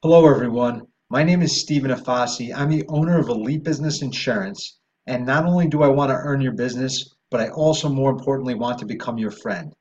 Hello, everyone. My name is Stephen Afasi. I'm the owner of Elite Business Insurance, and not only do I want to earn your business, but I also, more importantly, want to become your friend.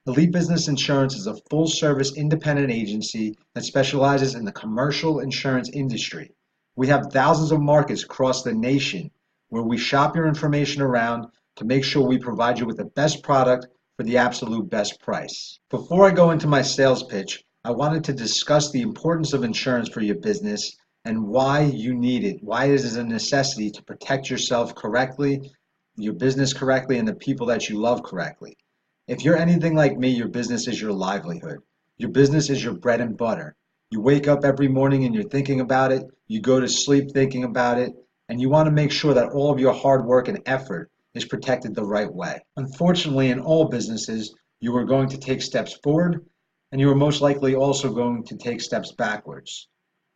Elite Business Insurance is a full-service independent agency that specializes in the commercial insurance industry. We have thousands of markets across the nation where we shop your information around to make sure we provide you with the best product for the absolute best price. Before I go into my sales pitch, I wanted to discuss the importance of insurance for your business and why you need it, why it is a necessity to protect yourself correctly, your business correctly, and the people that you love correctly. If you're anything like me, your business is your livelihood. Your business is your bread and butter. You wake up every morning and you're thinking about it, you go to sleep thinking about it, and you want to make sure that all of your hard work and effort is protected the right way. Unfortunately, in all businesses, you are going to take steps forward and you are most likely also going to take steps backwards.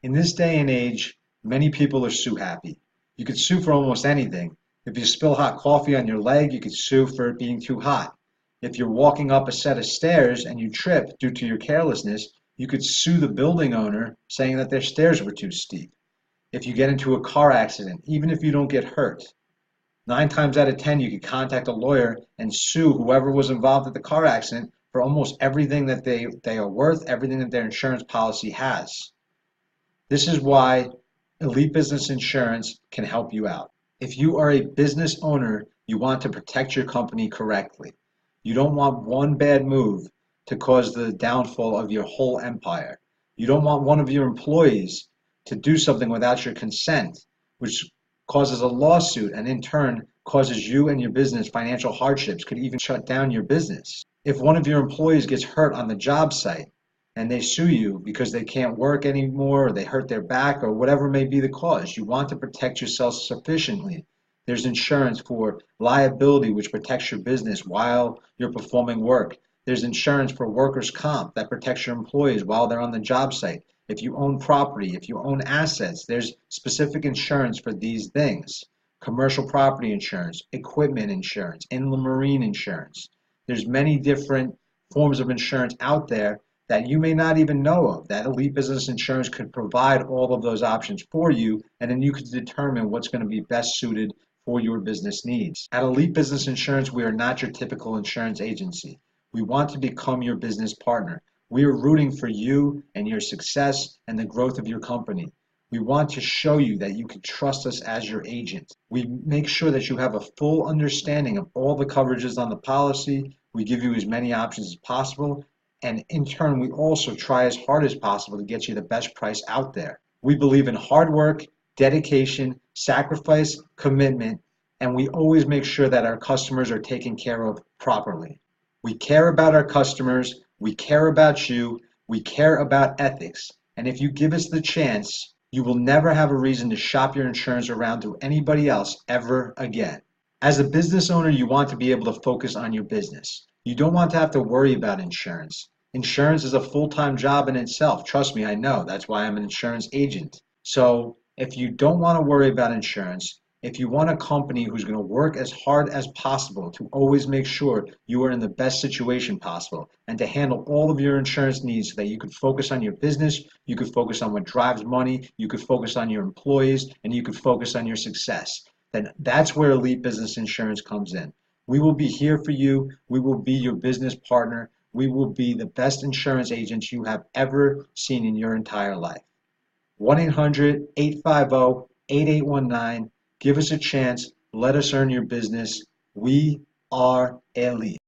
In this day and age, many people are sue happy. You could sue for almost anything. If you spill hot coffee on your leg, you could sue for it being too hot. If you're walking up a set of stairs and you trip due to your carelessness, you could sue the building owner saying that their stairs were too steep. If you get into a car accident, even if you don't get hurt, 9 times out of 10, you could contact a lawyer and sue whoever was involved at the car accident for almost everything that they are worth, everything that their insurance policy has. This is why Elite Business Insurance can help you out. If you are a business owner, you want to protect your company correctly. You don't want one bad move to cause the downfall of your whole empire. You don't want one of your employees to do something without your consent, which causes a lawsuit and in turn causes you and your business financial hardships, could even shut down your business. If one of your employees gets hurt on the job site and they sue you because they can't work anymore or they hurt their back or whatever may be the cause, you want to protect yourself sufficiently. There's insurance for liability, which protects your business while you're performing work. There's insurance for workers' comp that protects your employees while they're on the job site. If you own property, if you own assets, there's specific insurance for these things. Commercial property insurance, equipment insurance, inland marine insurance. There's many different forms of insurance out there that you may not even know of, that Elite Business Insurance could provide all of those options for you, and then you could determine what's going to be best suited for your business needs. At Elite Business Insurance, we are not your typical insurance agency. We want to become your business partner. We are rooting for you and your success and the growth of your company. We want to show you that you can trust us as your agent. We make sure that you have a full understanding of all the coverages on the policy. We give you as many options as possible. And in turn, we also try as hard as possible to get you the best price out there. We believe in hard work, dedication, sacrifice, commitment, and we always make sure that our customers are taken care of properly. We care about our customers, we care about you, we care about ethics, and if you give us the chance, you will never have a reason to shop your insurance around to anybody else ever again. As a business owner, you want to be able to focus on your business. You don't want to have to worry about insurance. Insurance is a full-time job in itself. Trust me, I know. That's why I'm an insurance agent. So if you don't want to worry about insurance, if you want a company who's going to work as hard as possible to always make sure you are in the best situation possible and to handle all of your insurance needs so that you could focus on your business, you could focus on what drives money, you could focus on your employees, and you could focus on your success, then that's where Elite Business Insurance comes in. We will be here for you. We will be your business partner. We will be the best insurance agents you have ever seen in your entire life. 1-800-850-8819. Give us a chance. Let us earn your business. We are Elite.